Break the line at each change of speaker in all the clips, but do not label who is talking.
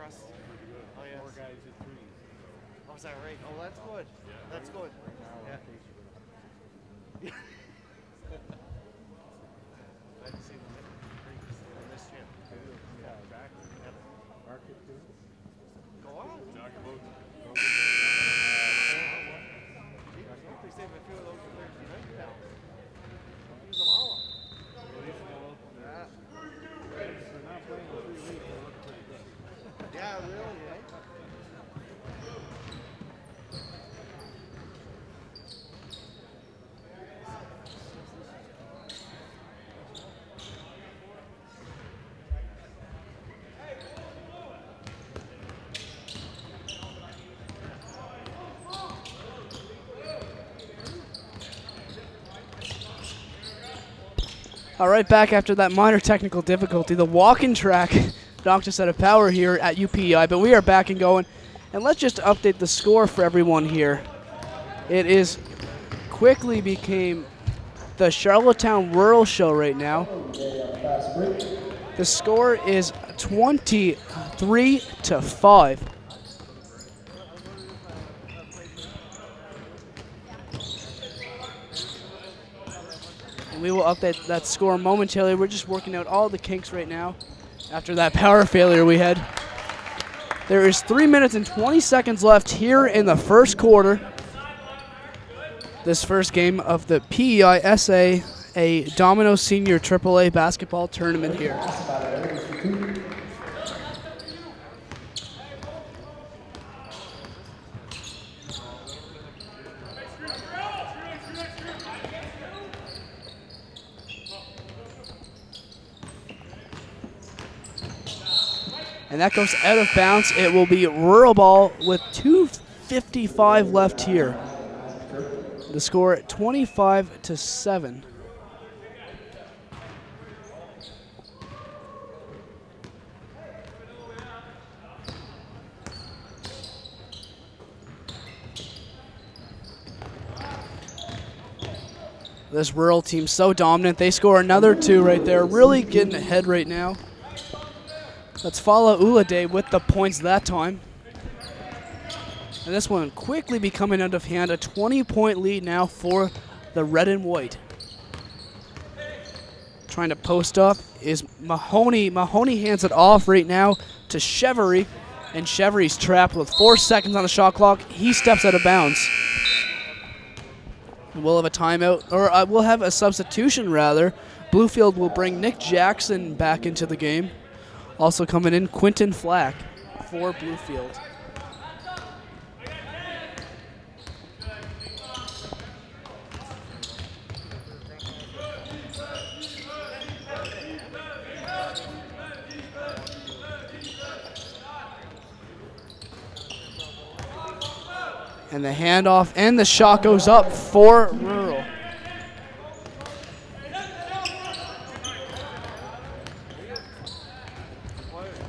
Trust. Oh, yes. 4 guys at 3. Oh, is that right? Oh, that's good. That's good. Yeah. I'd see them in this gym. Yeah, exactly. Yep. Market too. Go on. Talk about. They save a few of those players right now. Use them all up. Yeah. They're not playing 3 weeks. They look pretty good. Yeah, really, eh?
All right, back after that minor technical difficulty. The walking track knocked us out of power here at UPEI, but we are back and going. And let's just update the score for everyone here. It is quickly became the Charlottetown Rural Show right now. The score is 23-5. We will update that score momentarily. We're just working out all the kinks right now after that power failure we had. There is 3 minutes and 20 seconds left here in the first quarter. This first game of the PEISAA Domino Senior AAA basketball tournament here. And that goes out of bounds. It will be rural ball with 2:55 left here. The score at 25-7. This rural team so dominant. They score another 2 right there. Really getting ahead right now. Let's follow Ulade with the points that time. And this one quickly becoming out of hand. A 20-point lead now for the red and white. Trying to post up is Mahoney. Mahoney hands it off right now to Chevery. And Chevery's trapped with 4 seconds on the shot clock. He steps out of bounds. We'll have a timeout, or we'll have a substitution rather. Bluefield will bring Nick Jackson back into the game. Also coming in, Quentin Flack for Bluefield. And the handoff and the shot goes up for Rural.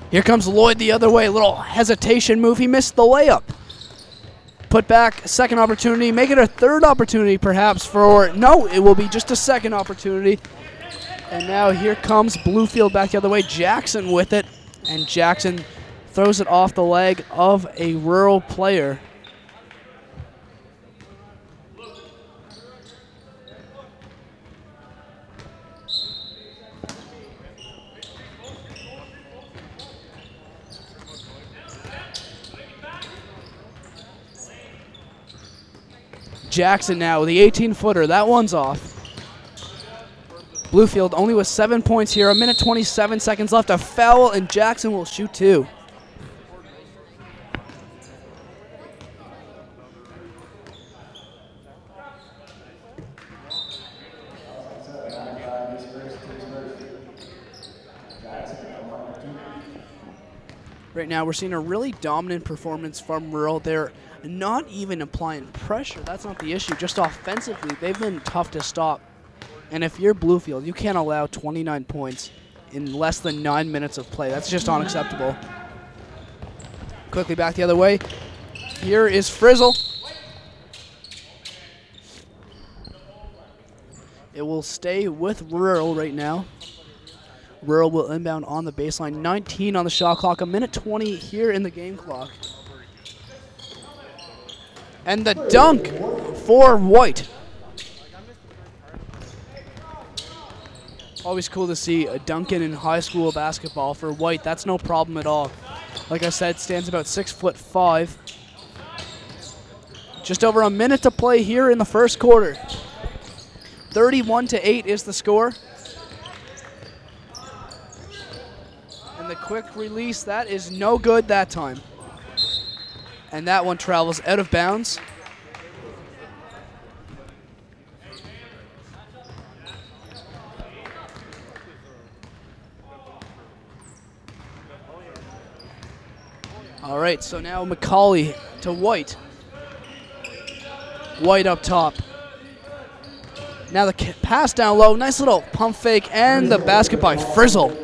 Here comes Lloyd the other way. A little hesitation move. He missed the layup. Put back, second opportunity. Make it a third opportunity perhaps for, no, it will be just a second opportunity. And now here comes Bluefield back the other way. Jackson with it. And Jackson throws it off the leg of a Rural player. Jackson now, the 18-footer. That one's off. Bluefield only with 7 points here. 1 minute 27 seconds left. A foul, and Jackson will shoot 2. Right now, we're seeing a really dominant performance from Rural. They're not even applying pressure. That's not the issue. Just offensively, they've been tough to stop. And if you're Bluefield, you can't allow 29 points in less than 9 minutes of play. That's just unacceptable. Quickly back the other way. Here is Frizzle. It will stay with Rural right now. Rural will inbound on the baseline. 19 on the shot clock. A minute 20 here in the game clock. And the dunk for White. Always cool to see a dunking in high school basketball for White. That's no problem at all. Like I said, stands about 6'5". Just over a minute to play here in the first quarter. 31-8 is the score. And the quick release, that is no good that time. And that one travels out of bounds. All right, so now McCauley to White. White up top. Now the pass down low. Nice little pump fake and the basket by Frizzle.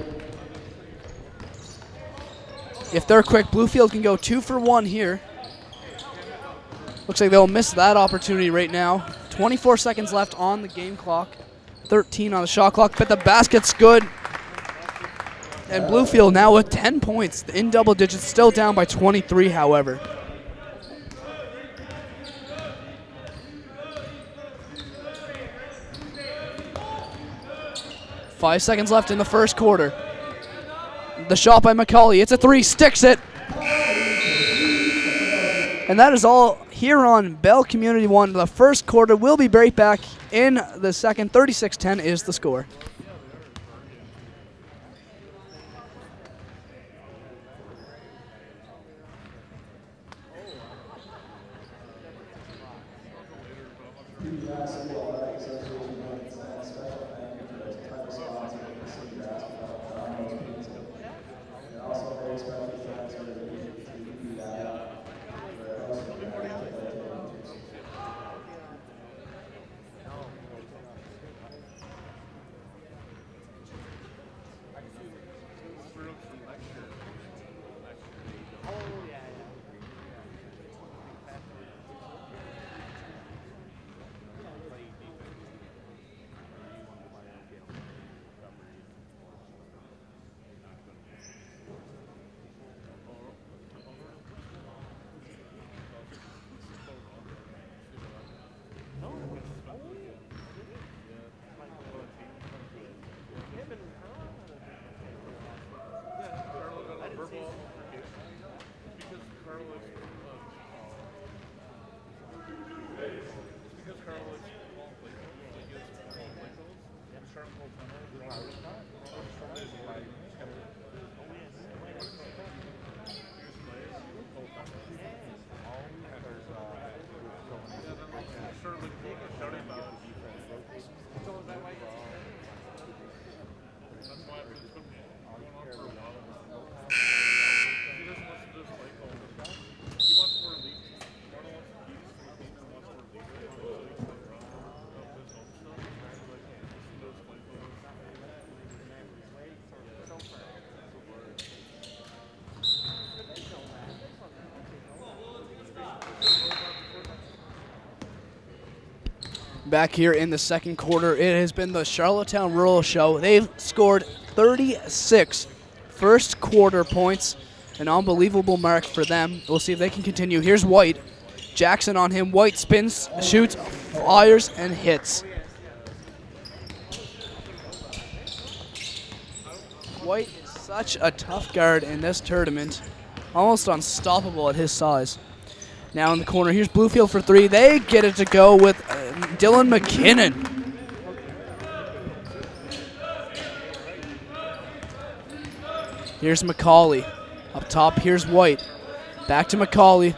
If they're quick, Bluefield can go 2 for 1 here. Looks like they'll miss that opportunity right now. 24 seconds left on the game clock. 13 on the shot clock, but the basket's good. And Bluefield now with 10 points in double digits, still down by 23, however. Five seconds left in the first quarter. The shot by McCauley. It's a 3, sticks it. And that is all here on Bell Community 1. The first quarter. We'll be right back in the second. 36-10 is the score. Back here in the second quarter, it has been the Charlottetown Rural Show. They've scored 36 first quarter points, an unbelievable mark for them. We'll see if they can continue. Here's White. Jackson on him. White spins, shoots, fires, and hits. White is such a tough guard in this tournament, almost unstoppable at his size. Now in the corner, here's Bluefield for 3. They get it to go with Dylan McKinnon. Here's McCauley. Up top, here's White. Back to McCauley.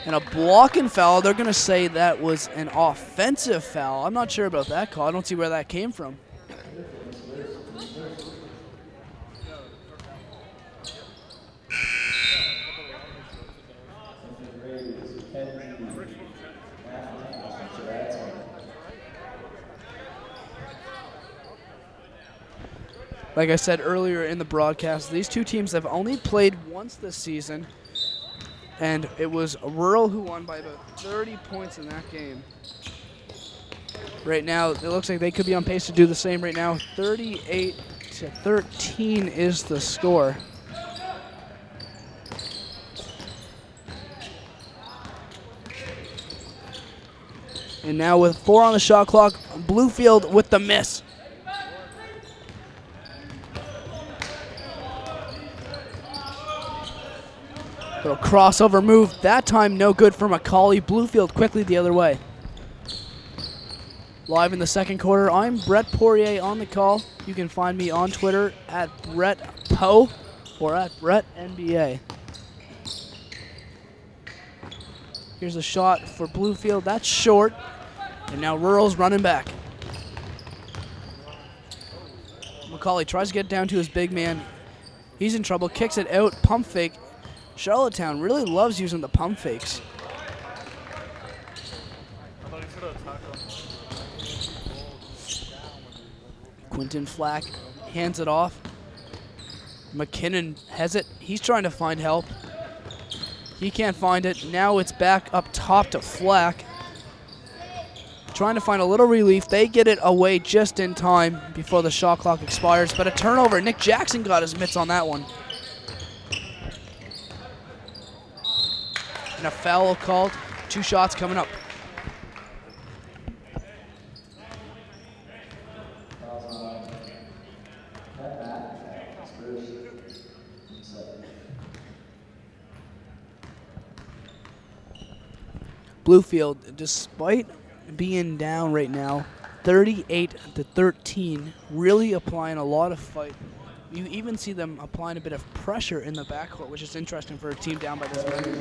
And a blocking foul. They're going to say that was an offensive foul. I'm not sure about that call. I don't see where that came from. Like I said earlier in the broadcast, these two teams have only played once this season, and it was Rural who won by about 30 points in that game. Right now, it looks like they could be on pace to do the same right now. 38-13 is the score. And now with 4 on the shot clock, Bluefield with the miss. Little crossover move. That time no good for Macaulay. Bluefield quickly the other way. Live in the second quarter, I'm Brett Poirier on the call. You can find me on Twitter at BrettPo or at BrettNBA. Here's a shot for Bluefield. That's short. And now Rural's running back. Macaulay tries to get down to his big man. He's in trouble, kicks it out, pump fake. Charlottetown really loves using the pump fakes. Quinton Flack hands it off. McKinnon has it. He's trying to find help. He can't find it. Now it's back up top to Flack. Trying to find a little relief. They get it away just in time before the shot clock expires. But a turnover. Nick Jackson got his mitts on that one. And a foul called. 2 shots coming up. Bluefield, despite being down right now, 38-13, really applying a lot of fight. You even see them applying a bit of pressure in the backcourt, which is interesting for a team down by this many.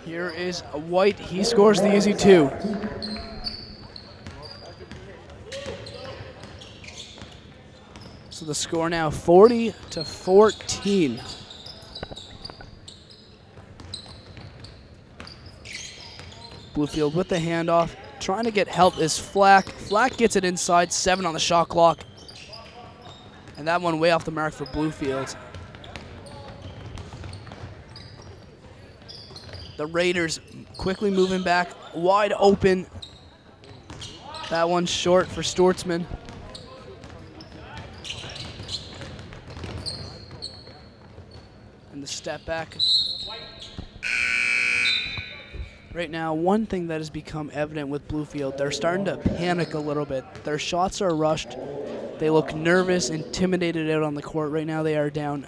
Here is White. He scores the easy 2. So the score now 40-14. Bluefield with the handoff, trying to get help is Flack. Flack gets it inside, 7 on the shot clock. And that one way off the mark for Bluefield. The Raiders quickly moving back, wide open. That one's short for Stuartsman. And the step back. Right now, one thing that has become evident with Bluefield, they're starting to panic a little bit. Their shots are rushed. They look nervous, intimidated out on the court. Right now they are down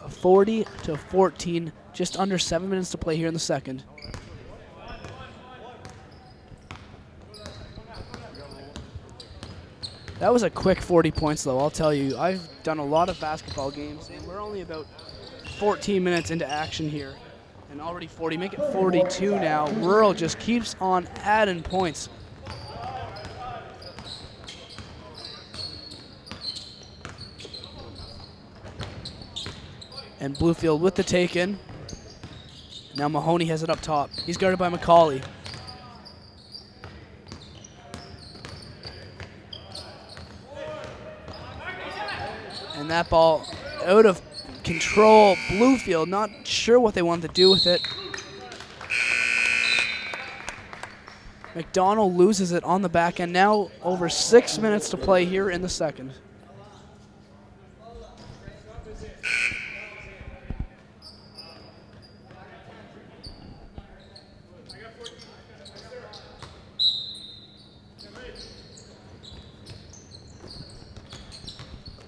40-14, just under 7 minutes to play here in the second. That was a quick 40 points though, I'll tell you. I've done a lot of basketball games and we're only about 14 minutes into action here. And already 40, make it 42 now. Rural just keeps on adding points. And Bluefield with the take in. Now Mahoney has it up top. He's guarded by Macaulay. And that ball out of control. Bluefield not sure what they wanted to do with it. McDonald loses it on the back end. Now over 6 minutes to play here in the second.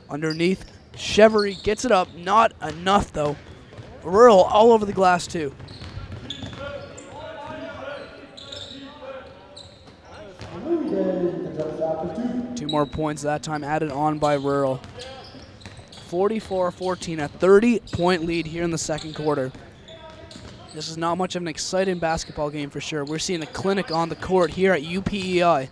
Underneath, Chevery gets it up, not enough though. Rural all over the glass too. Two more points that time added on by Rural. 44-14, a 30-point lead here in the second quarter. This is not much of an exciting basketball game for sure. We're seeing a clinic on the court here at UPEI.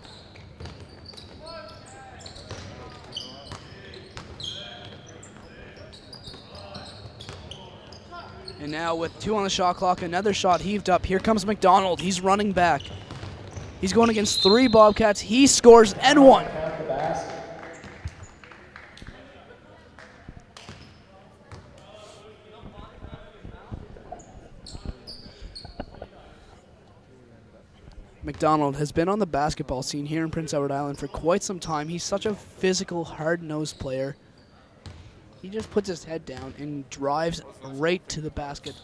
And now with 2 on the shot clock, another shot heaved up. Here comes McDonald. He's running back. He's going against 3 Bobcats. He scores and 1. McDonald has been on the basketball scene here in Prince Edward Island for quite some time. He's such a physical, hard-nosed player. He just puts his head down and drives right to the basket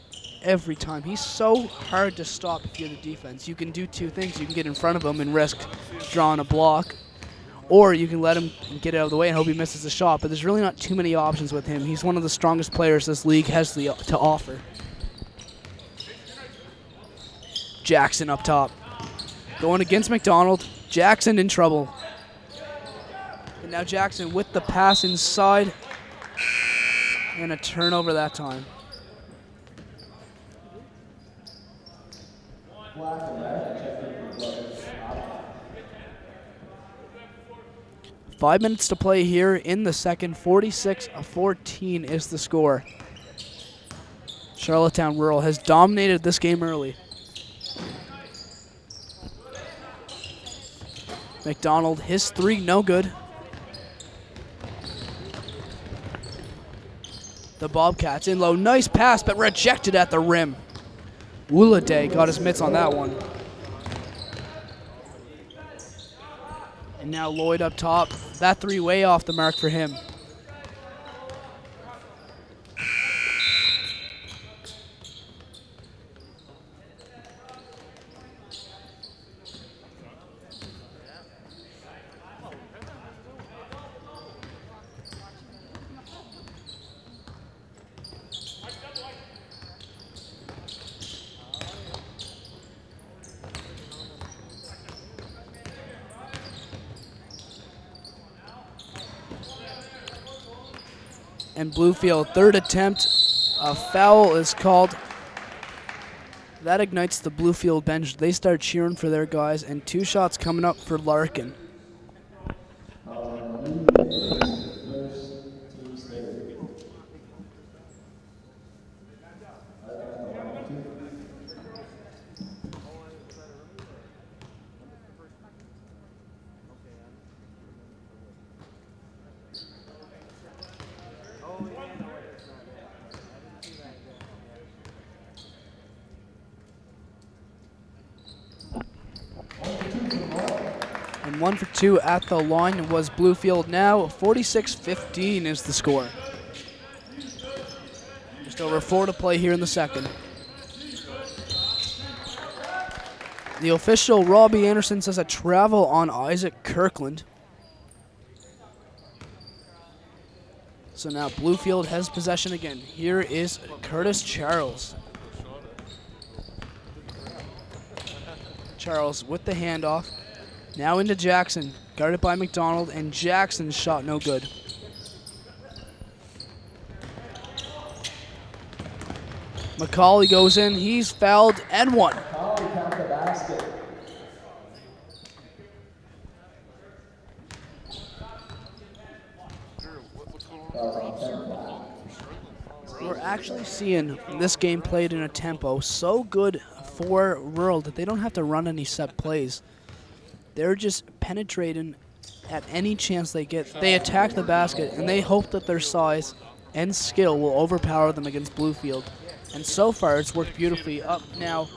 every time. He's so hard to stop if you're the defense. You can do two things. You can get in front of him and risk drawing a block, or you can let him get out of the way and hope he misses the shot. But there's really not too many options with him. He's one of the strongest players this league has to offer. Jackson up top. Going against McDonald. Jackson in trouble. And now Jackson with the pass inside. And a turnover that time. Five minutes to play here in the second. 46-14 is the score. Charlottetown Rural has dominated this game early. McDonald, his three, no good. The Bobcats in low, nice pass, but rejected at the rim. Wooladay got his mitts on that one. And now Lloyd up top. That three way off the mark for him. And Bluefield, third attempt, a foul is called. That ignites the Bluefield bench. They start cheering for their guys, and two shots coming up for Larkin. And 1 for 2 at the line was Bluefield. Now 46-15 is the score. Just over 4 to play here in the second. The official, Robbie Anderson, says a travel on Isaac Kirkland. So now Bluefield has possession again. Here is Curtis Charles. Charles with the handoff. Now into Jackson, guarded by McDonald, and Jackson's shot no good. McCauley goes in, he's fouled and one.
McCauley count the basket.
We're actually seeing this game played in a tempo so good for Rural that they don't have to run any set plays. They're just penetrating at any chance they get. They attack the basket, and they hope that their size and skill will overpower them against Bluefield. And so far, it's worked beautifully. Up now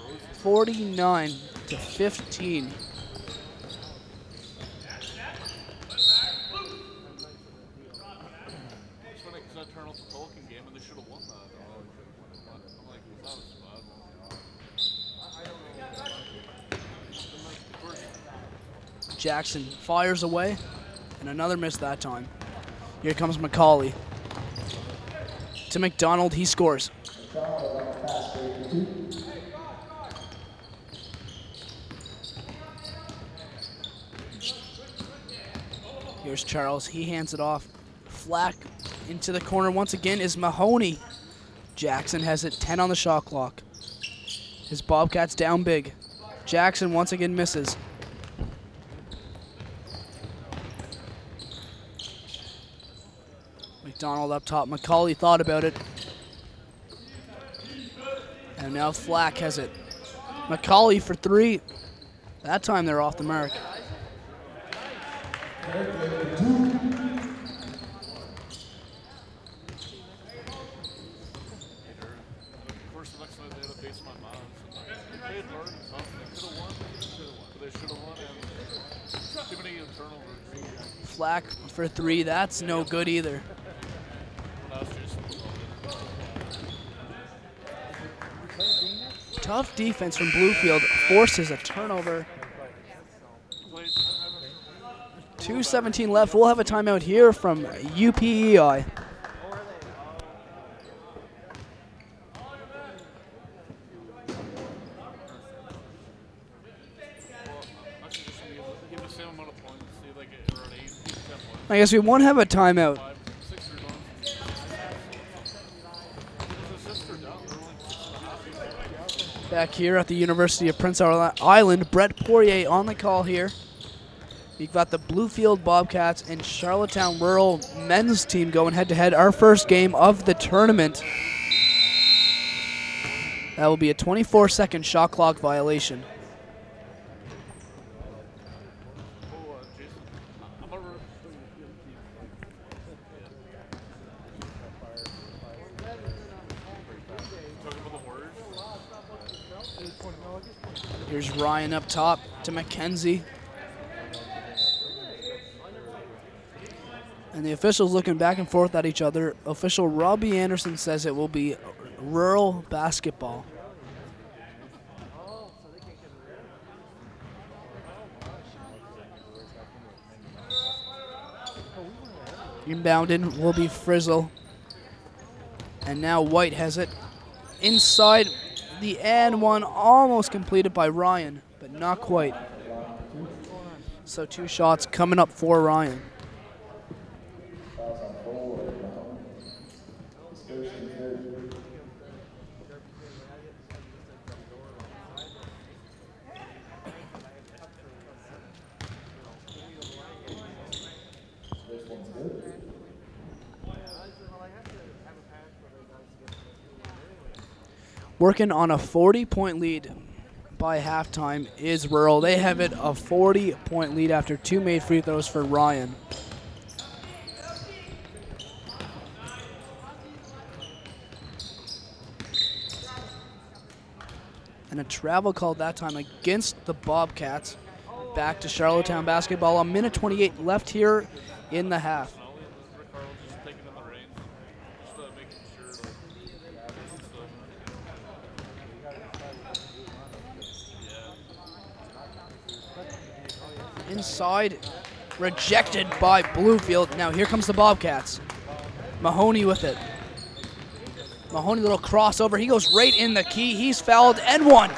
49-15. Jackson fires away, and another miss that time. Here comes McCauley. To McDonald, he scores. Here's Charles, he hands it off. Flack into the corner once again is Mahoney. Jackson has it, 10 on the shot clock. His Bobcats down big. Jackson once again misses. McDonald up top. McCauley thought about it. And now Flack has it. McCauley for three. That time they're off the mark. Flack for 3. That's no good either. Tough defense from Bluefield forces a turnover. 2:17 left. We'll have a timeout here from UPEI. I guess we won't have a timeout. Back here at the University of Prince Edward Island, Brett Poirier on the call here. We've got the Bluefield Bobcats and Charlottetown Rural men's team going head-to-head. Our first game of the tournament. That will be a 24-second shot clock violation. Here's Ryan up top to Mackenzie. And the officials looking back and forth at each other. Official Robbie Anderson says it will be rural basketball. Inbounded will be Frizzle. And now White has it inside the and one, almost completed by Ryan, but not quite. So 2 shots coming up for Ryan. Working on a 40-point lead by halftime is Rural. They have it a 40-point lead after 2 made free throws for Ryan. And a travel call that time against the Bobcats. Back to Charlottetown basketball. 1:28 left here in the half. Inside, rejected by Bluefield. Now here comes the Bobcats. Mahoney with it. Mahoney, little crossover. He goes right in the key. He's fouled and one.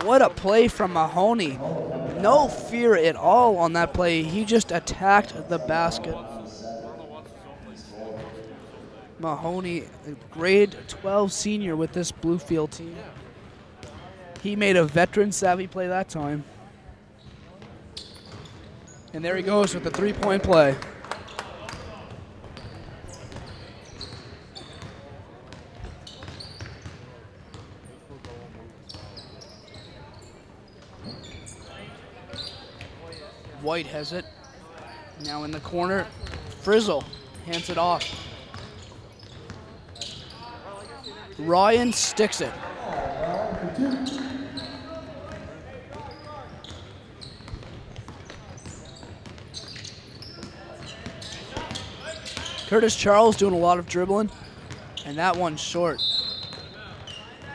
What a play from Mahoney. No fear at all on that play. He just attacked the basket. Mahoney, a grade 12 senior with this Bluefield team. He made a veteran savvy play that time. And there he goes with the 3-point play. White has it. Now in the corner, Frizzle hands it off. Ryan sticks it. Curtis Charles doing a lot of dribbling, and that one's short.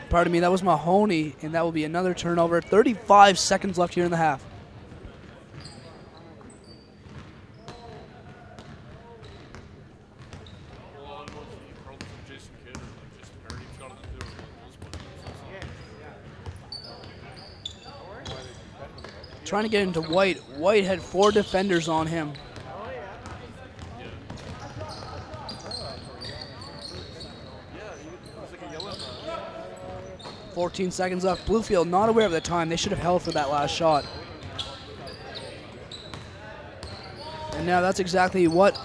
Pardon me, that was Mahoney, and that will be another turnover. 35 seconds left here in the half. Trying to get into White. White had 4 defenders on him. 14 seconds left. Bluefield not aware of the time. They should have held for that last shot. And now that's exactly what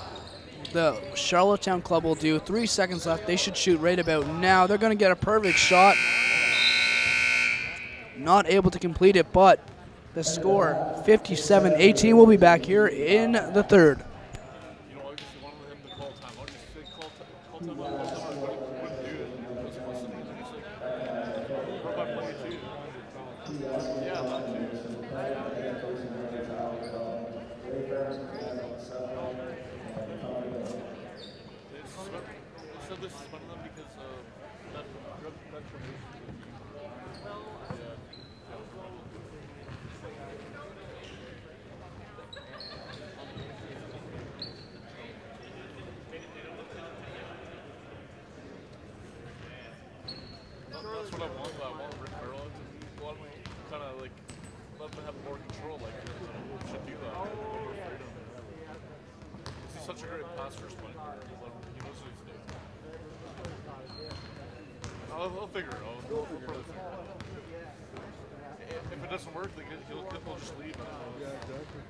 the Charlottetown club will do. 3 seconds left. They should shoot right about now. They're going to get a perfect shot. Not able to complete it, but the score, 57-18, will be back here in the third.
So this is one of them because of that retribution. That's what I want. I want Rick Carlisle to kind of like let them have more control. Like should do that. He's such a great passer, he knows what he's doing. I'll figure it out. We'll probably figure it out. If it doesn't work, he'll just leave.
Yeah, exactly.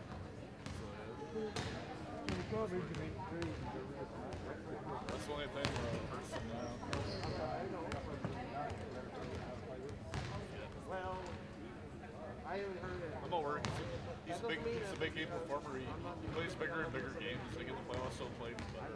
That's the only thing that hurts him now.
Well, I haven't heard it.
I'm not worried. He's a big game performer. He plays bigger and bigger games. Like in the playoffs, so played better.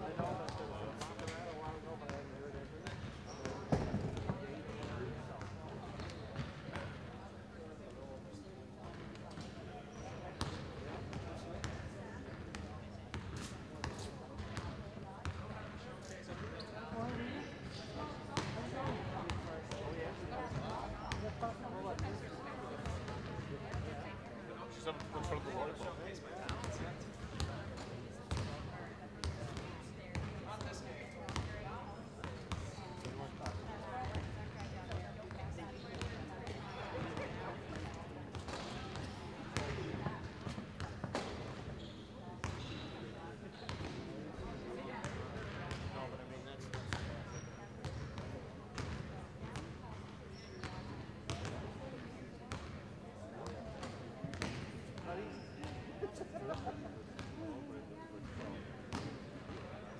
She's up in front of the waterfall.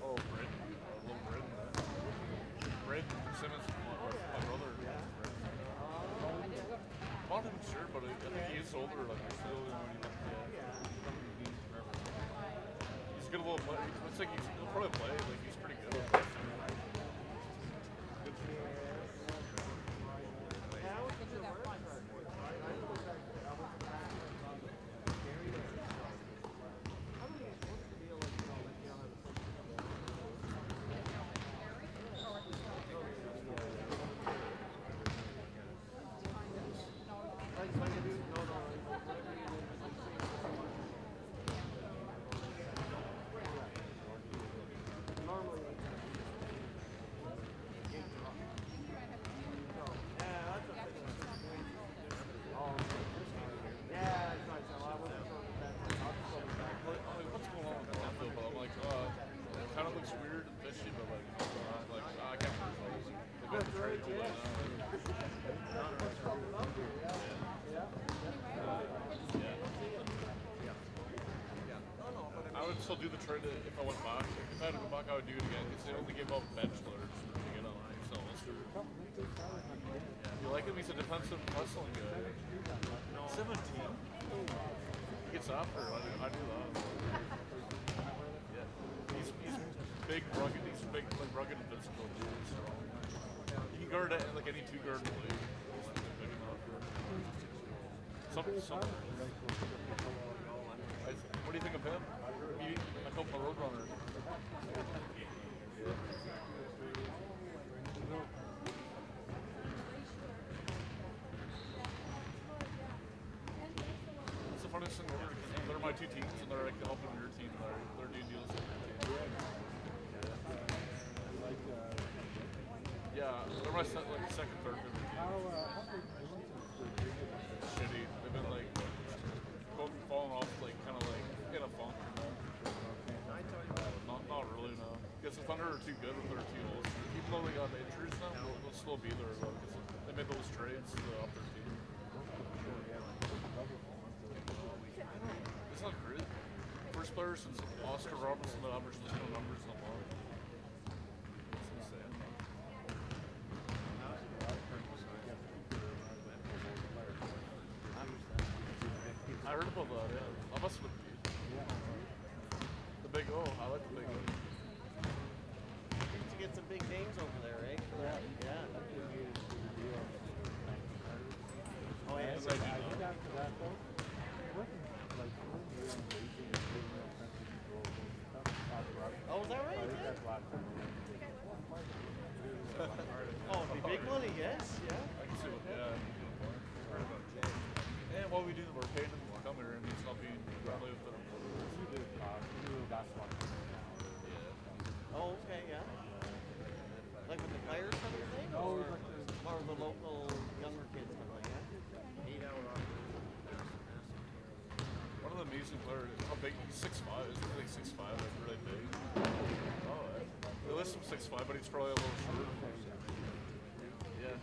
Oh, Brent. Little Brent. Brent Simmons, my brother. I'm not even sure, but I think he is older. Like, still, he's a good little player. Looks like he'll probably play. Like, he's pretty good. I would still do the trade if I went back. If I had to go back, I would do it again because they only give up bench players to get on. So you like him? He's a defensive wrestling guy. 17. He gets after. I do that. Yeah. He's big, rugged. He's big, like rugged and physical dude. So he can guard like any two guard in the league. He's big enough. Something. What do you think of him? I hope the Roadrunner. It's the funniest thing ever because they're my two teams and they're like helping your team. They're doing deals with your team. Yeah, they're my second, third favorite team. Shitty. They've been like falling off, like kind of like in a funk. Not really, no. Because the Thunder are too good with their team. Even though they got injuries now, they'll still be there though. Because they made those trades off their team. It's not great. First player since Oscar Robertson that averaged the same numbers in a month. It's insane. I heard about that, yeah. That must have been beat. The Big O. I like the Big O.
To get some big names over there, eh? Yeah. Oh, yeah.
Yes, I do know.
Oh, is that right?
I think
Yeah.
that's last time.
Oh, it'd be big money, yes, yeah.
I can see what, yeah. Heard about Jay. And what we do, we're paying him to come here and he's not being friendly with the reporters.
You do basketball.
Yeah.
Oh, okay, yeah. Like with the players kind of thing?
No,
Or,
like the-
or the local younger kids kind of thing, yeah?
One of the amazing players, how big, he's 6'5", he's like 6'5", like really big. Oh, they list him 6'5", but he's probably a little shorter. Yeah.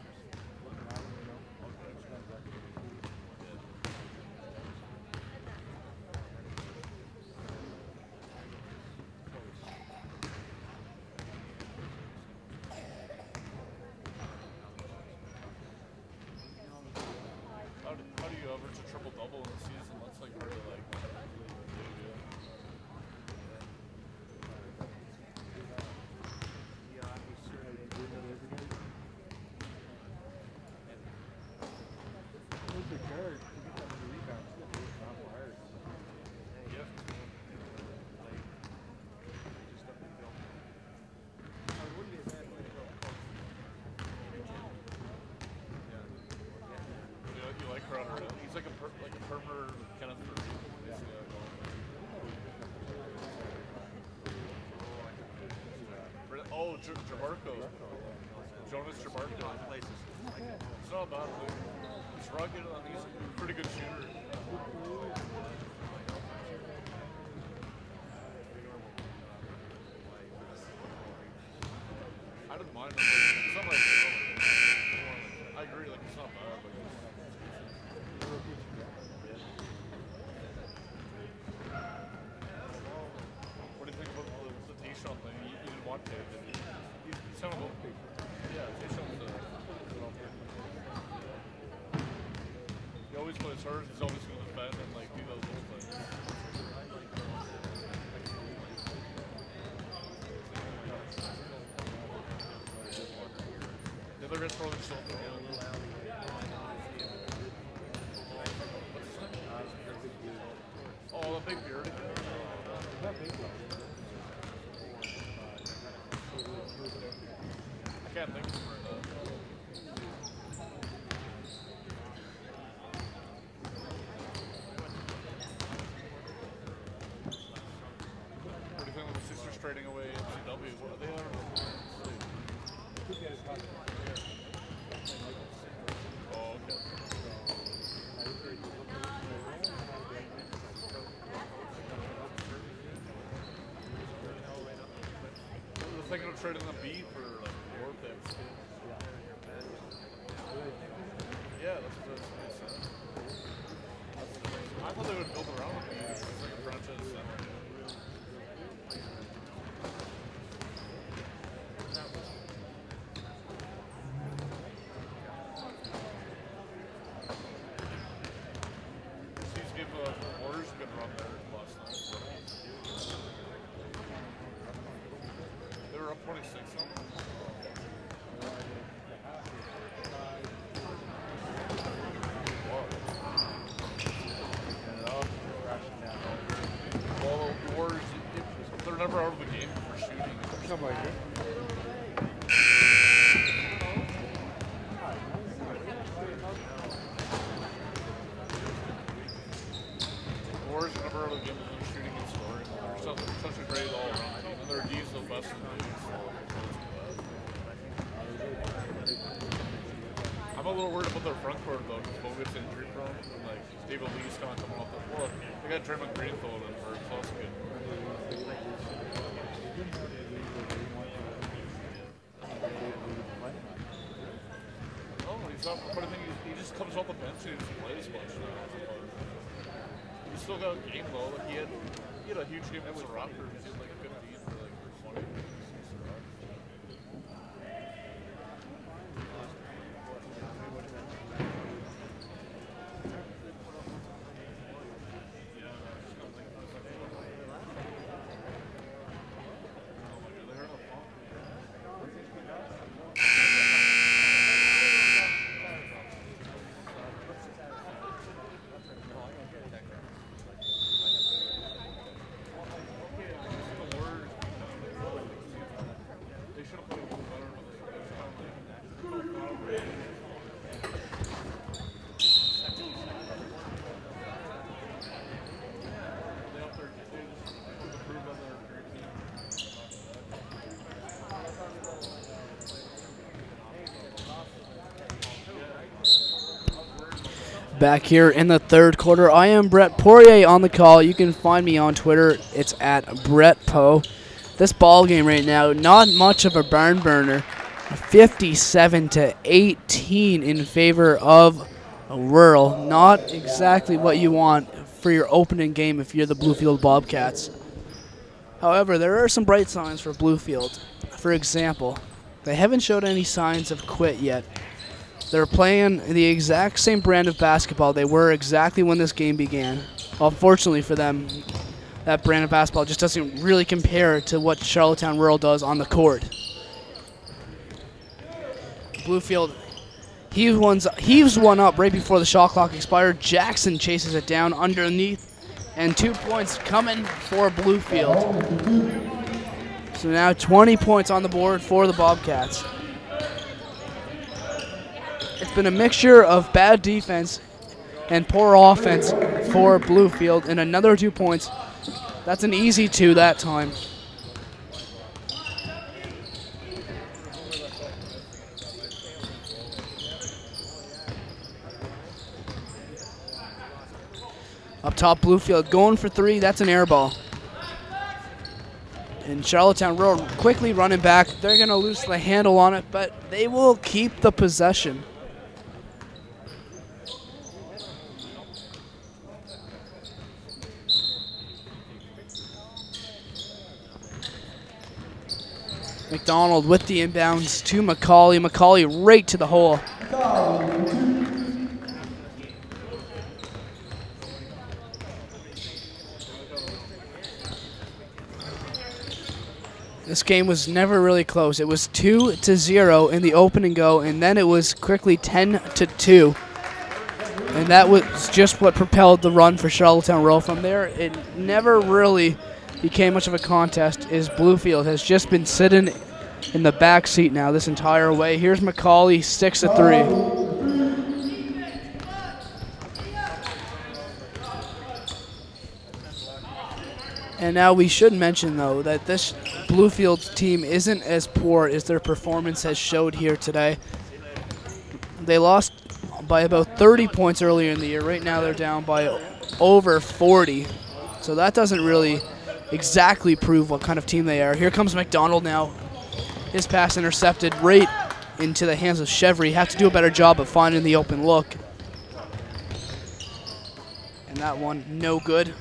How do you average a triple-double in a season? That's like really like
Who's the guard? You get that many rebounds. Not wired.
yeah. You like Crowder? He's like a permer kind of. Oh, Jabarco. Jonas Jabarco. It's not bad. He's rugged. He's a pretty good shooter. I didn't mind him. It's not like I agree. Like it's not bad. But what do you think about the Tayshaun thing? You didn't want to, did you? He's kind of a, yeah, Tayshaun's a good option. He always plays hard. He's always going to defend and like do those little things. The other guy's probably still oh, the big beard. I can't think of him right now. What do you think of the Sixers trading away NCWs? What are they on? Oh, okay. They're thinking of trading the B for like war picks. Yeah, that's what they said. I thought they would build around the B. It's like a franchise center. These give Warriors a good run there last night. They were up 26. Well, the Warriors, they're never out of the game for shooting.
Something like it.
The Warriors are never out of the game for shooting and scoring. They're such a great all-around team, and their D is the best in the league. I'm a little worried about their front court though, because Bogut's injury prone, and like David Lee's kind of coming off the floor. They got Draymond Green throwing in for so that's good. Oh, he's not. But I think he just comes off the bench and he plays much now. He's still got a game though. Like he had a huge game against the Raptors. He had like 15 for like 20.
Back here in the third quarter, I am Brett Poirier on the call. You can find me on Twitter. It's at BrettPo. This ball game right now, not much of a barn burner. 57-18 in favor of Rural. Not exactly what you want for your opening game if you're the Bluefield Bobcats. However, there are some bright signs for Bluefield. For example, they haven't showed any signs of quit yet. They're playing the exact same brand of basketball they were exactly when this game began. Unfortunately for them, that brand of basketball just doesn't really compare to what Charlottetown Rural does on the court. Bluefield heaves one up right before the shot clock expired. Jackson chases it down underneath, and 2 points coming for Bluefield. So now 20 points on the board for the Bobcats. It's been a mixture of bad defense and poor offense for Bluefield, and another 2 points. That's an easy 2 that time. Up top, Bluefield going for 3. That's an air ball. And Charlottetown Rural quickly running back. They're going to lose the handle on it, but they will keep the possession. McDonald with the inbounds to McCauley. McCauley right to the hole. This game was never really close. It was 2-0 in the opening go, and then it was quickly 10-2. And that was just what propelled the run for Charlottetown Rural. From there, it never really became much of a contest, as Bluefield has just been sitting in the back seat now this entire way. Here's McCauley, 6-3. And now we should mention, though, that this Bluefield team isn't as poor as their performance has showed here today. They lost by about 30 points earlier in the year. Right now they're down by over 40. So that doesn't really exactly prove what kind of team they are. Here comes McDonald now. His pass intercepted right into the hands of Chevry. Have to do a better job of finding the open look. And that one, no good.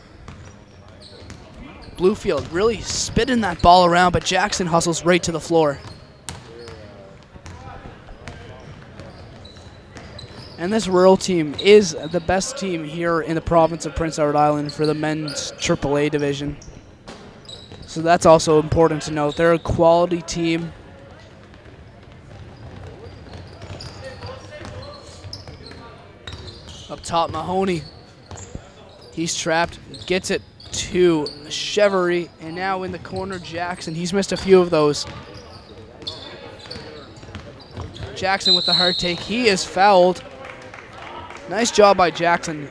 Bluefield really spitting that ball around, but Jackson hustles right to the floor. And this Rural team is the best team here in the province of Prince Edward Island for the men's AAA division. So that's also important to note. They're a quality team. Up top, Mahoney. He's trapped, gets it to Chevry, and now in the corner, Jackson. He's missed a few of those. Jackson with the hard take. He is fouled. Nice job by Jackson.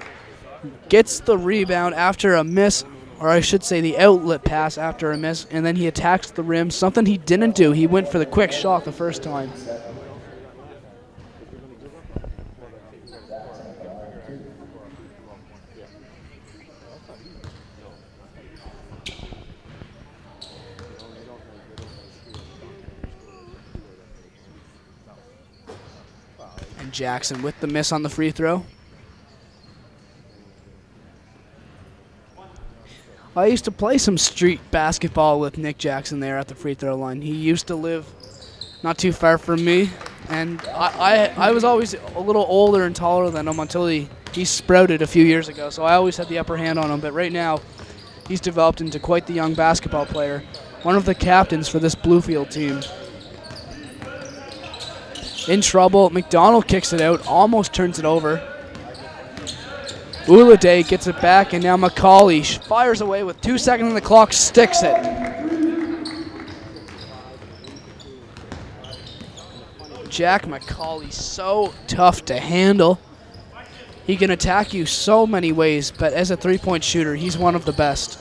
Gets the rebound after a miss, or I should say the outlet pass after a miss, and then he attacks the rim, something he didn't do. He went for the quick shot the first time. And Jackson with the miss on the free throw. I used to play some street basketball with Nick Jackson there at the free throw line. He used to live not too far from me, and I was always a little older and taller than him until he sprouted a few years ago, so I always had the upper hand on him. But right now, he's developed into quite the young basketball player, one of the captains for this Bluefield team. In trouble, McDonald kicks it out, almost turns it over. Ulade gets it back, and now McCauley fires away with 2 seconds on the clock, sticks it. Jack McCauley, so tough to handle. He can attack you so many ways, but as a three-point shooter, he's one of the best.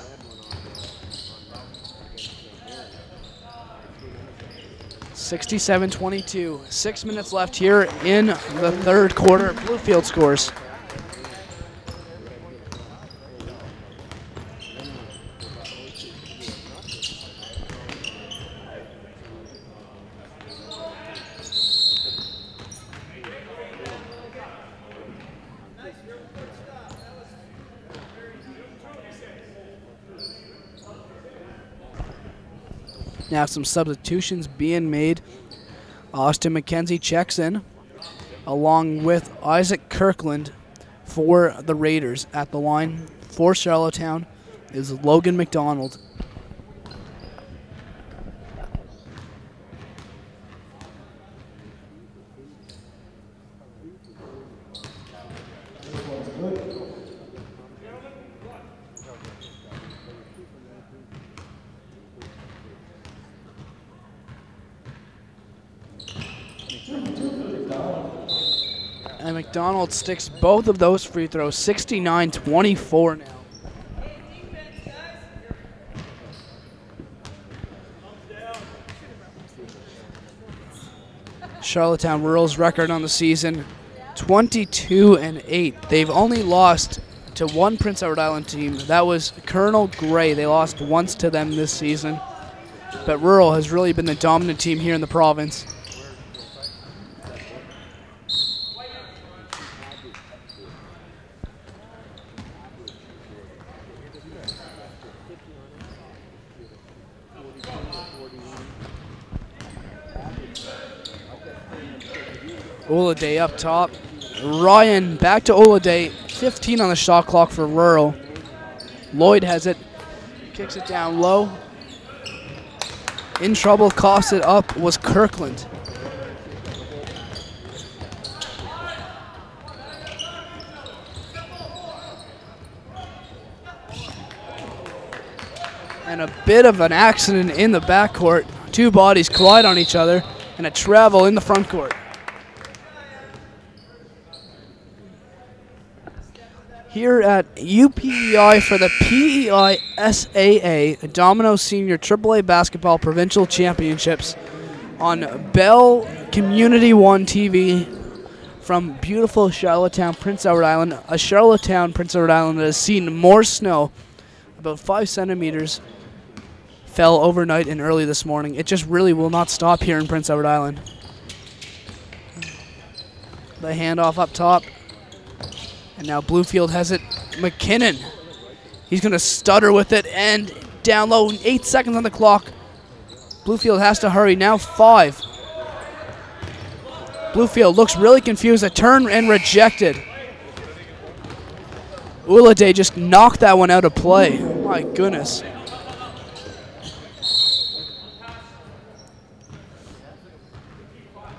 (67-22). 6 minutes left here in the third quarter. Bluefield scores. Now some substitutions being made. Austin McKenzie checks in, along with Isaac Kirkland for the Raiders. At the line for Charlottetown is Logan McDonald. And McDonald sticks both of those free throws, 69-24 now. Charlottetown Rural's record on the season, 22-8. They've only lost to one Prince Edward Island team. That was Colonel Gray. They lost once to them this season. But Rural has really been the dominant team here in the province. Oladay up top. Ryan back to Oladay. 15 on the shot clock for Rural. Lloyd has it. Kicks it down low. In trouble, coughs it up, was Kirkland. And a bit of an accident in the backcourt. Two bodies collide on each other, and a travel in the front court. Here at UPEI for the PEISAA Domino Senior AAA Basketball Provincial Championships on Bell Community One TV from beautiful Charlottetown, Prince Edward Island. A Charlottetown, Prince Edward Island that has seen more snow, about 5 centimeters, fell overnight and early this morning. It just really will not stop here in Prince Edward Island. The handoff up top. And now Bluefield has it. McKinnon. He's going to stutter with it and down low. 8 seconds on the clock. Bluefield has to hurry. Now 5. Bluefield looks really confused. A turn and rejected. Uladay just knocked that one out of play. My goodness.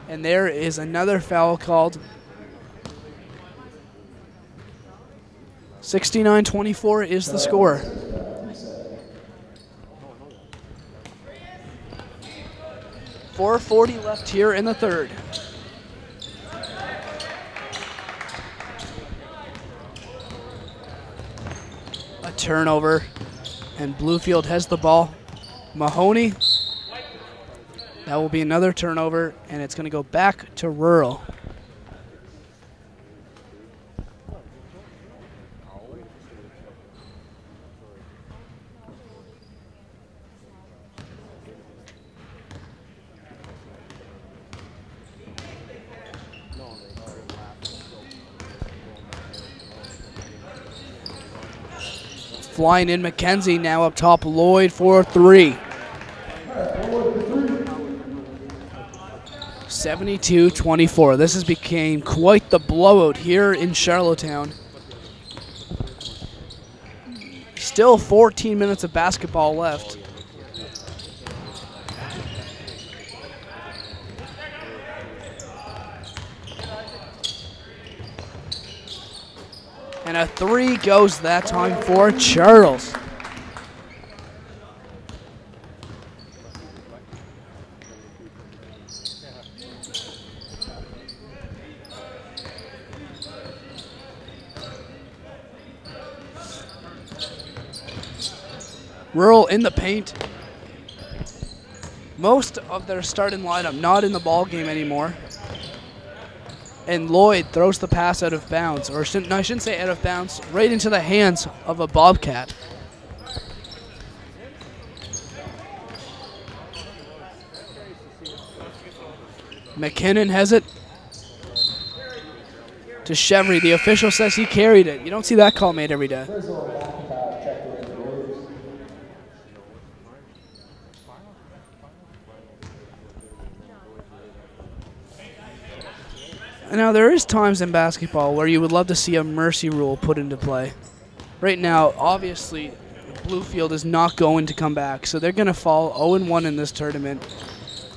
And there is another foul called. 69-24 is the score. .440 left here in the third. A turnover, and Bluefield has the ball. Mahoney. That will be another turnover, and it's going to go back to Rural. Flying in McKenzie now up top. Lloyd for 3. 72-24. This has became quite the blowout here in Charlottetown. Still 14 minutes of basketball left. And a 3 goes that time for Charles. Rural in the paint. Most of their starting lineup not in the ball game anymore. And Lloyd throws the pass out of bounds, or I shouldn't say out of bounds, right into the hands of a Bobcat. McKinnon has it to Chevry. The official says he carried it. You don't see that call made every day. Now, there is times in basketball where you would love to see a mercy rule put into play. Right now, obviously, Bluefield is not going to come back, so they're going to fall 0-1 in this tournament.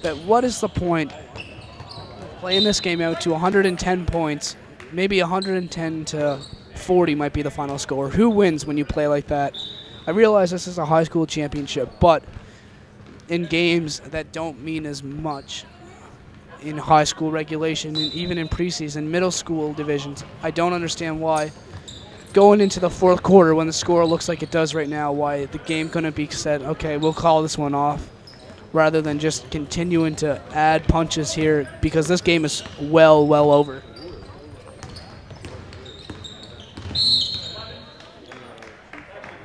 But what is the point of playing this game out to 110 points, maybe 110 to 40 might be the final score? Who wins when you play like that? I realize this is a high school championship, but in games that don't mean as much in high school regulation and even in preseason middle school divisions, I don't understand why going into the fourth quarter when the score looks like it does right now, why the game couldn't be said, okay, we'll call this one off, rather than just continuing to add punches here, because this game is well over.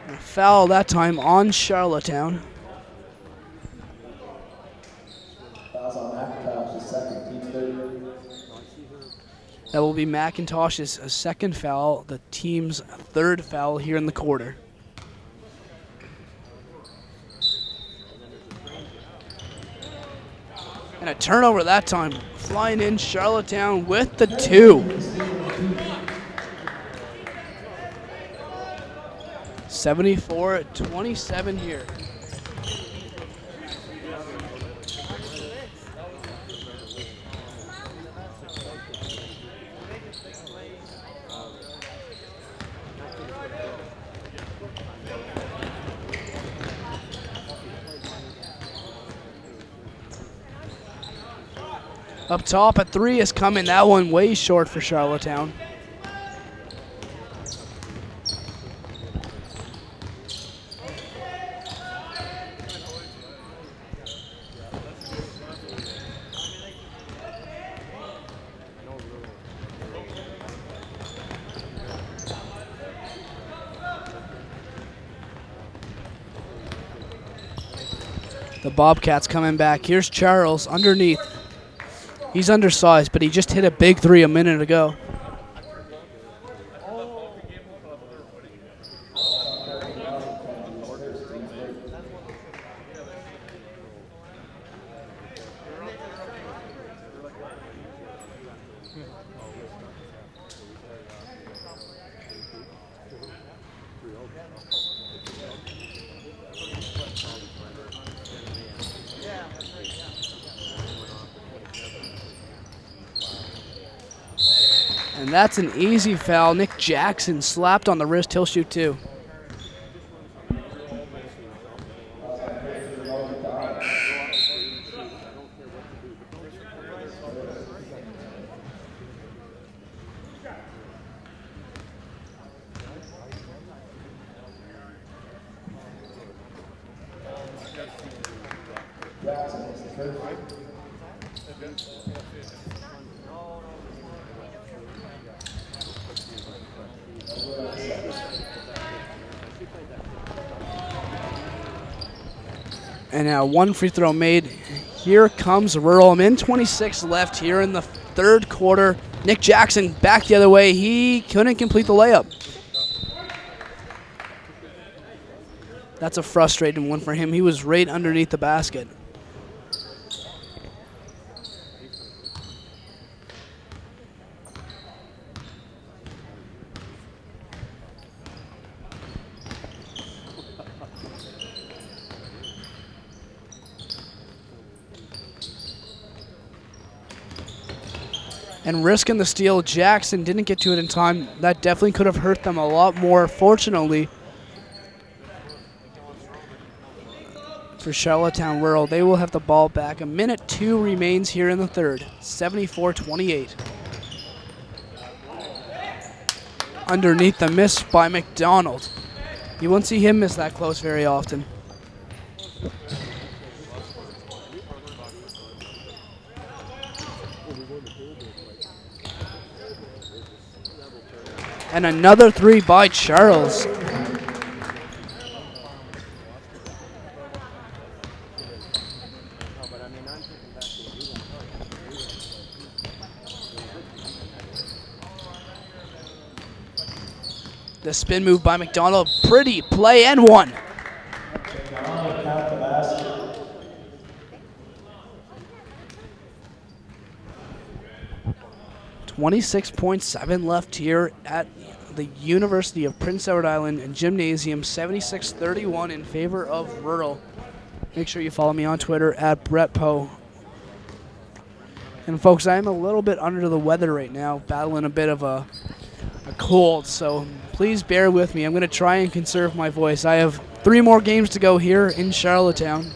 A foul that time on Charlottetown.
Fouls on McIntosh, his second, team third.
That will be McIntosh's second foul, the team's third foul here in the quarter. And a turnover that time. Flying in Charlottetown with the 2. 74-27 here. Up top at 3 is coming. That one way short for Charlottetown. The Bobcats coming back. Here's Charles underneath. He's undersized, but he just hit a big 3 a minute ago. And that's an easy foul. Nick Jackson slapped on the wrist. He'll shoot 2.
Jackson is the first.
And now 1 free throw made. Here comes Rural. Min 26 left here in the third quarter. Nick Jackson back the other way. He couldn't complete the layup. That's a frustrating one for him. He was right underneath the basket. And risking the steal, Jackson didn't get to it in time. That definitely could have hurt them a lot more. Fortunately for Charlottetown Rural, they will have the ball back. 1:02 remains here in the third. 74-28. Underneath the miss by McDonald. You won't see him miss that close very often. And another 3 by Charles. The spin move by McDonald. Pretty play and 1.
McDonald count the basket.
26.7 left here at the University of Prince Edward Island and Gymnasium. 76-31 in favor of Rural. Make sure you follow me on Twitter at Brett Poe. And folks, I am a little bit under the weather right now, battling a bit of a cold, so please bear with me. I'm going to try and conserve my voice. I have 3 more games to go here in Charlottetown.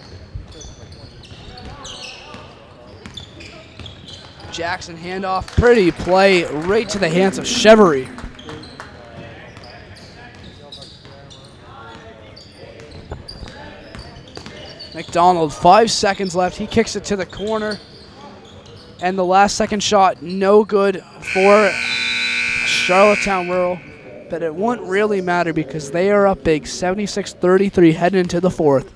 Jackson handoff, pretty play right to the hands of Chevery. McDonald, 5 seconds left. He kicks it to the corner. And the last second shot, no good for Charlottetown Rural. But it won't really matter because they are up big, 76-33 heading into the 4th.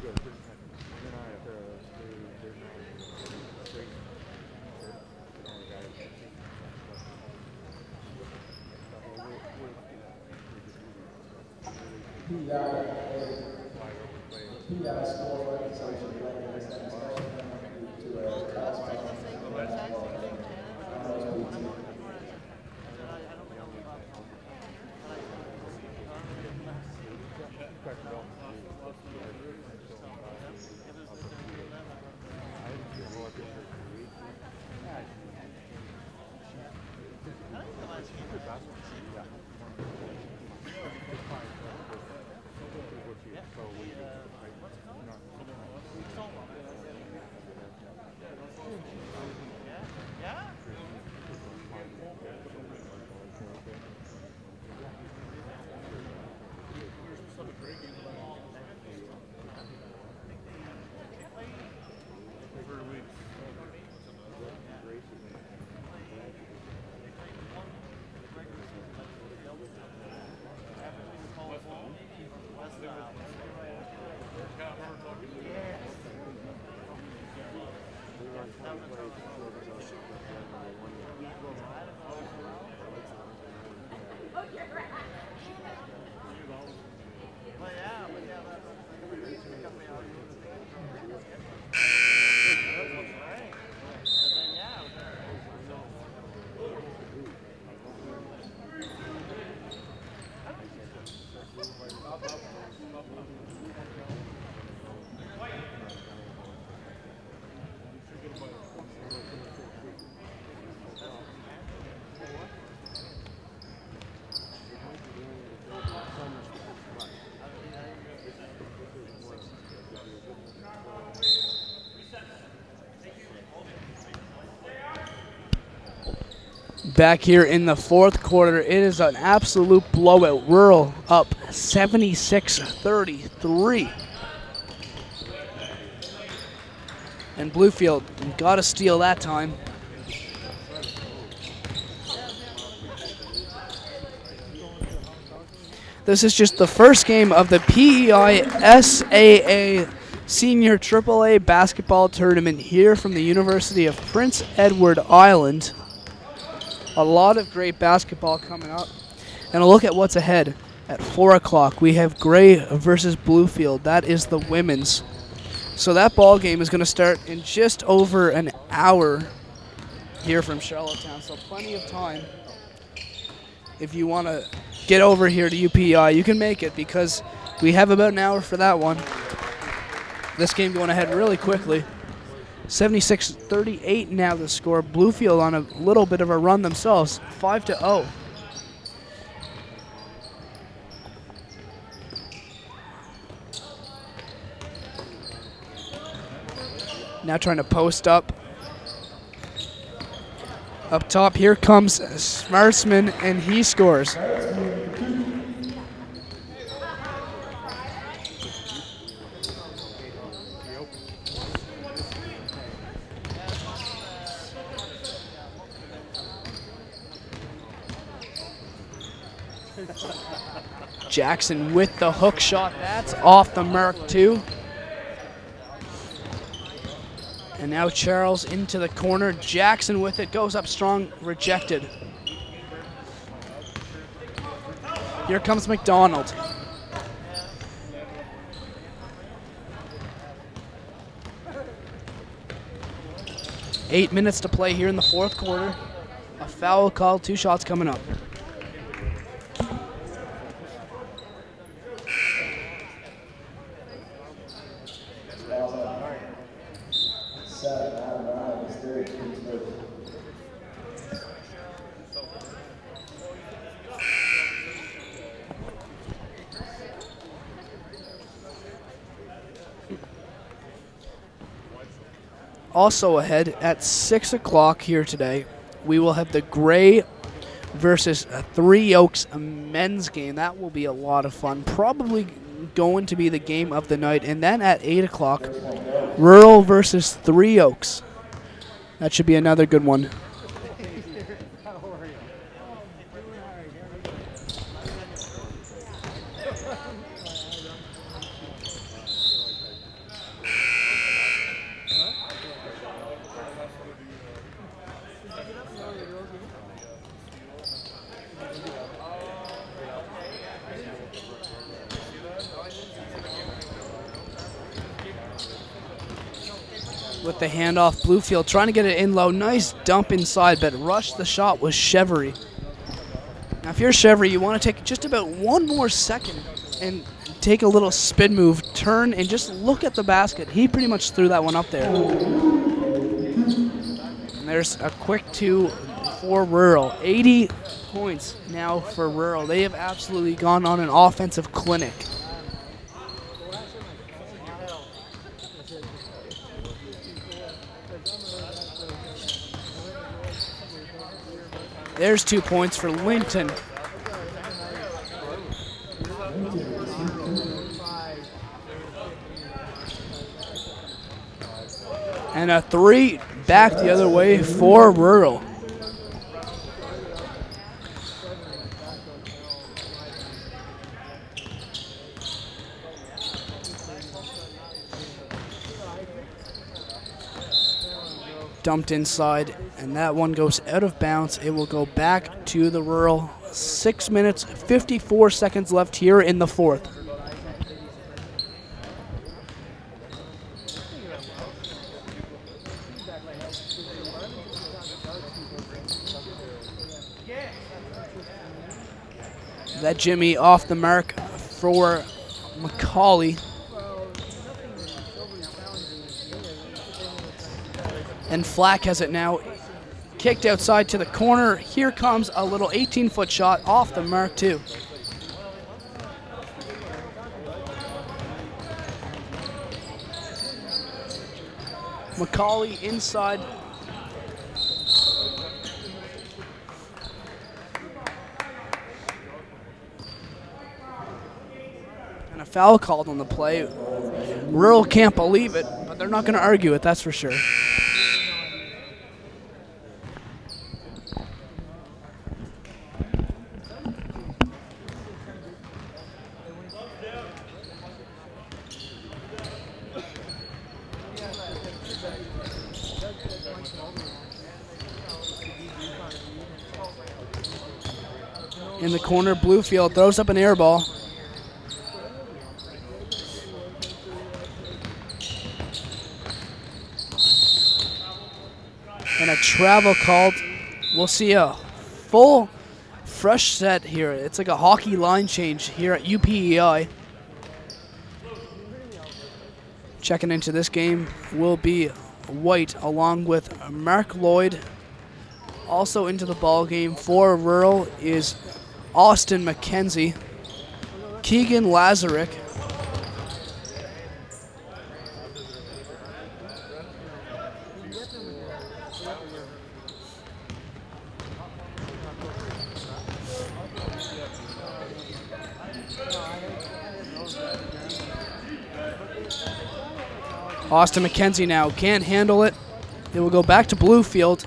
Back here in the 4th quarter, it is an absolute blowout. Rural up 76-33. And Bluefield got a steal that time. This is just the first game of the PEISAA Senior AAA Basketball Tournament here from the University of Prince Edward Island. A lot of great basketball coming up. And a look at what's ahead. At 4 o'clock, we have Gray versus Bluefield. That is the women's. So that ball game is going to start in just over an hour here from Charlottetown. So plenty of time. If you want to get over here to UPEI, you can make it because we have about an hour for that one. This game going ahead really quickly. 76-38 now the score. Bluefield on a little bit of a run themselves, 5-0. Now trying to post up. Up top, here comes Smartsman, and he scores. Jackson with the hook shot. That's off the mark too. And now Charles into the corner. Jackson with it. Goes up strong. Rejected. Here comes McDonald. "8 minutes to play here in the 4th quarter. A foul call, 2 shots coming up. Also ahead at 6 o'clock here today, we will have the Gray versus Three Oaks men's game. That will be a lot of fun. Probably going to be the game of the night. And then at 8 o'clock, Rural versus Three Oaks. That should be another good one. With the handoff, Bluefield trying to get it in low. Nice dump inside, but rushed the shot was Chevry. Now, if you're Chevry, you want to take just about one more second and take a little spin move, turn, and just look at the basket. He pretty much threw that one up there. And there's a quick 2 for Rural. 80 points now for Rural. They have absolutely gone on an offensive clinic. There's 2 points for Linton. And a 3 back the other way for Rural. Dumped inside, and that one goes out of bounds. It will go back to the Rural. 6 minutes, 54 seconds left here in the 4th. That Jimmy off the mark for Macaulay. And Flack has it now. Kicked outside to the corner. Here comes a little 18-foot shot off the mark too. Macaulay inside. And a foul called on the play. Rural can't believe it, but they're not going to argue it, that's for sure. In the corner, Bluefield throws up an air ball. And a travel called. We'll see a full, fresh set here. It's like a hockey line change here at UPEI. Checking into this game will be White along with Mark Lloyd. Also into the ball game for Rural is Austin McKenzie, Keegan Lazarick, Austin McKenzie now can't handle it. It will go back to Bluefield.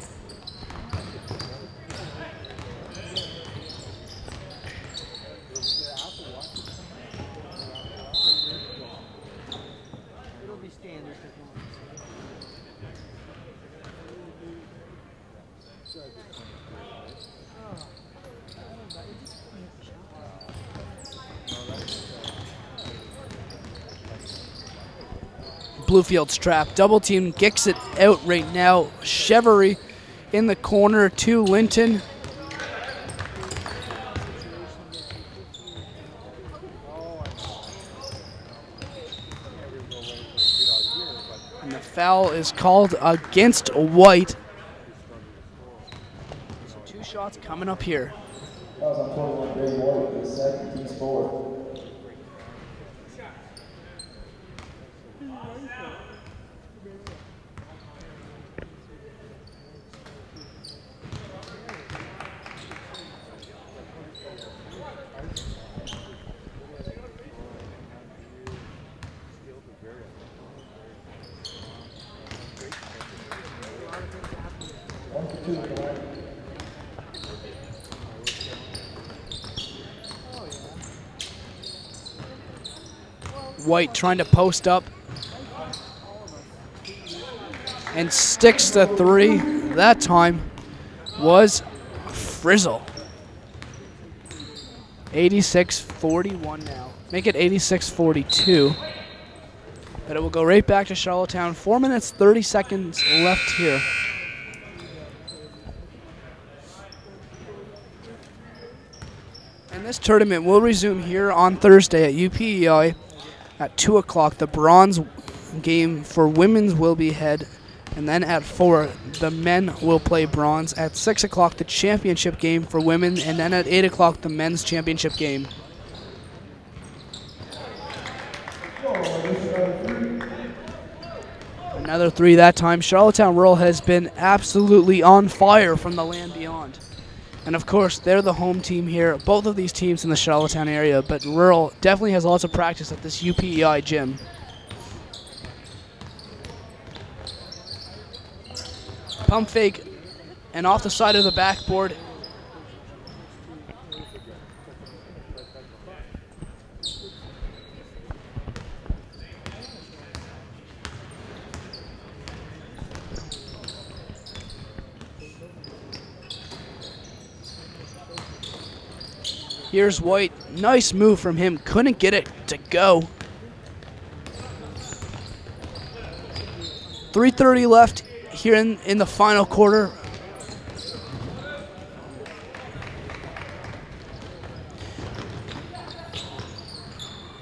Bluefield's trap. Double team, kicks it out right now. Chevry in the corner to Linton. And the foul is called against White. So 2 shots coming up here.
Fouls on 21, Grady White, his second, team's 4.
White trying to post up and sticks the 3. That time was Frizzle. 86-41 now. Make it 86-42. But it will go right back to Charlottetown. 4 minutes, 30 seconds left here. And this tournament will resume here on Thursday at UPEI at 2 o'clock. The bronze game for women's will be head. And then at 4, the men will play bronze. At 6 o'clock, the championship game for women. And then at 8 o'clock, the men's championship game. Another 3 that time. Charlottetown Rural has been absolutely on fire from the land beyond. And of course, they're the home team here. Both of these teams in the Charlottetown area, but Rural definitely has lots of practice at this UPEI gym. Pump fake and off the side of the backboard. Here's White. Nice move from him. Couldn't get it to go. 3:30 left here in the final quarter.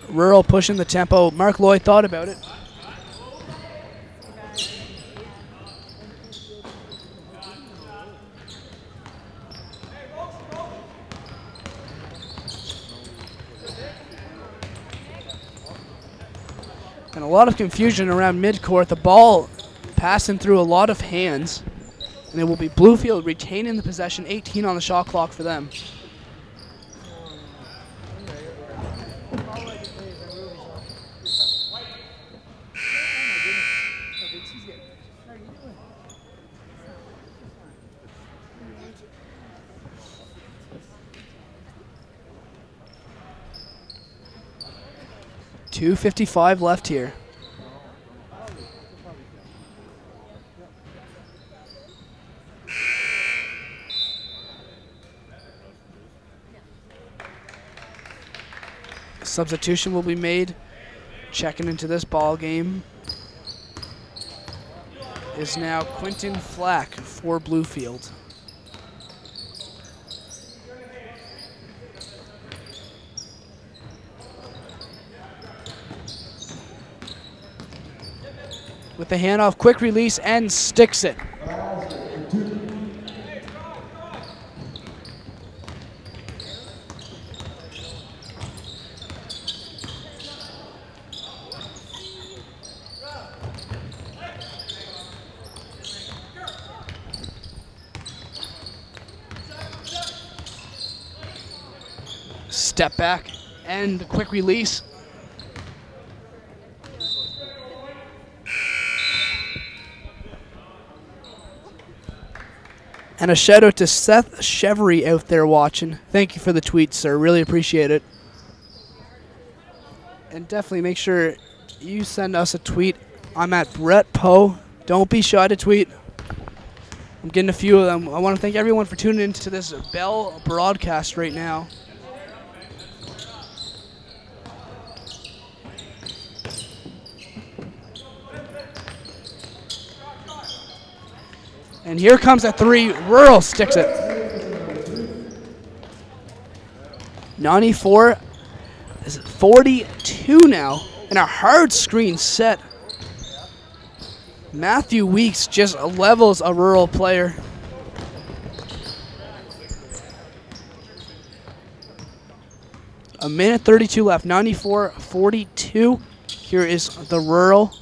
Rural pushing the tempo. Mark Lloyd thought about it. And a lot of confusion around midcourt. The ball passing through a lot of hands. And it will be Bluefield retaining the possession. 18 on the shot clock for them. .255 left here. Substitution will be made. Checking into this ball game is now Quentin Flack for Bluefield. With the handoff, quick release, and sticks it. Step back and the quick release. And a shout out to Seth Chevery out there watching. Thank you for the tweet, sir. Really appreciate it. And definitely make sure you send us a tweet. I'm at Brett Poe. Don't be shy to tweet. I'm getting a few of them. I want to thank everyone for tuning into this Bell broadcast right now. And here comes a three. Rural sticks it. 94 is 42 now. And a hard screen set. Matthew Weeks just levels a Rural player. A minute 32 left. 94-42. Here is the Rural.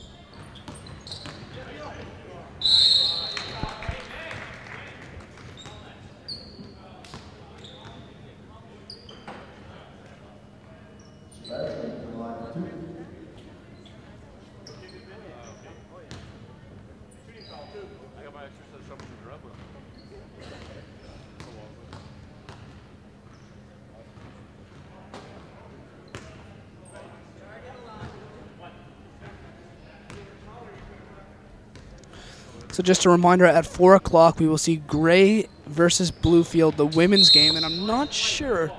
So just a reminder, at 4 o'clock we will see Gray versus Bluefield, the women's game, and I'm not sure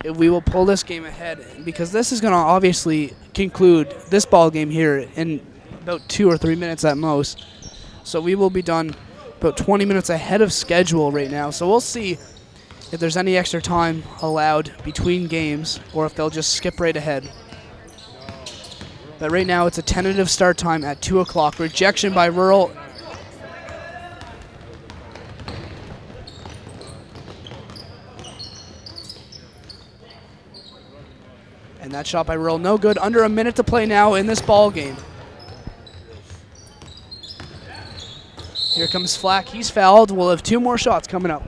if we will pull this game ahead because this is going to obviously conclude this ball game here in about 2 or 3 minutes at most. So we will be done about 20 minutes ahead of schedule right now. So we'll see if there's any extra time allowed between games or if they'll just skip right ahead. But right now it's a tentative start time at 2 o'clock. Rejection by Rural. And that shot by Rural, no good. Under a minute to play now in this ball game. Here comes Flack. He's fouled. We'll have 2 more shots coming up.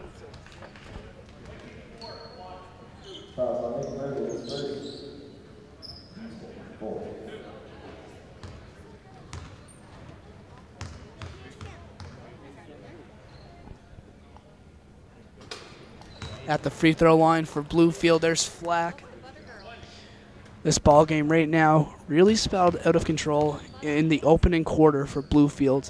At the free throw line for Bluefield, there's Flack. This ball game right now really spelled out of control in the opening quarter for Bluefield.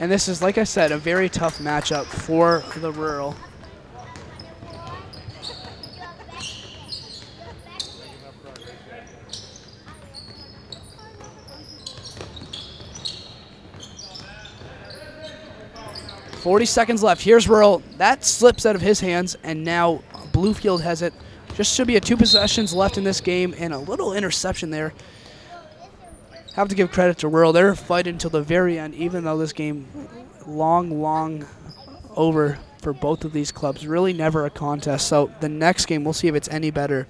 And this is, like I said, a very tough matchup for the Rural. .40 left. Here's Rural. That slips out of his hands, and now Bluefield has it. Just should be a 2 possessions left in this game, and a little interception there. Have to give credit to Rural. They're fighting until the very end, even though this game long over for both of these clubs. Really never a contest. So the next game, we'll see if it's any better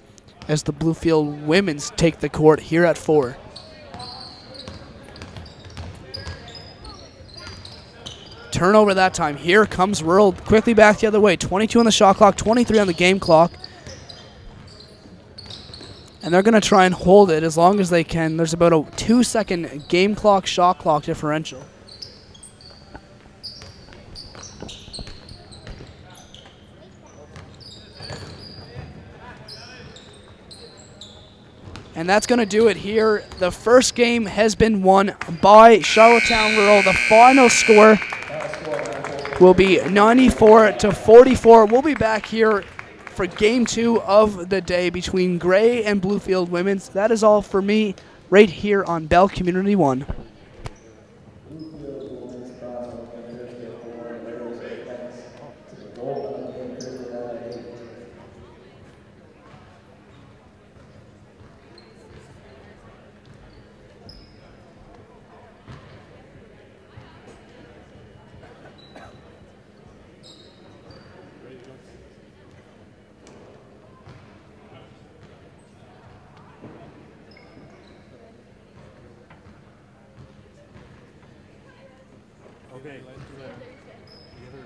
as the Bluefield women's take the court here at 4. Turnover that time. Here comes Rural quickly back the other way. 22 on the shot clock, 23 on the game clock. And they're going to try and hold it as long as they can. There's about a 2-second game clock, shot clock differential. And that's going to do it here. The first game has been won by Charlottetown Rural. The final score will be 94-44. We'll be back here for game 2 of the day between Gray and Bluefield women's. That is all for me right here on Bell Community 1.
Okay, let's do that. The other